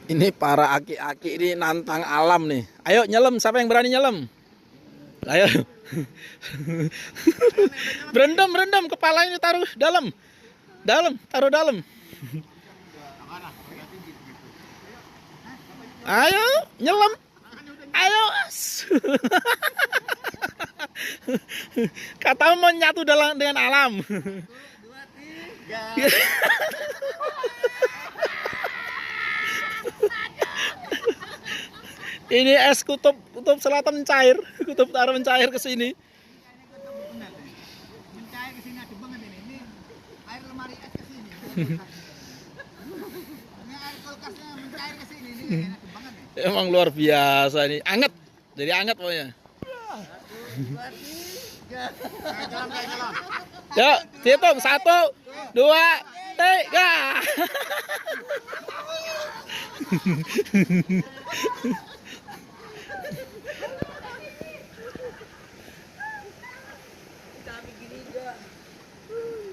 Ini para aki-aki ini nantang alam nih. Ayo nyelam, siapa yang berani nyelam? Ayo. Berendam, berendam, kepalanya taruh dalam. Dalam, taruh dalam. Ayo, nyelam. Ayo. Katamu mau nyatu dengan alam. Ini es kutub selatan mencair, kutub utara mencair ke sini. Mencair ke sini ada banget ini air lemari es ke sini. Ini air kulkasnya mencair ke sini ini enak banget nih. Emang luar biasa ini, anget, jadi anget pokoknya. Yuk, hitung 1, 2, 3. Kita bikin juga.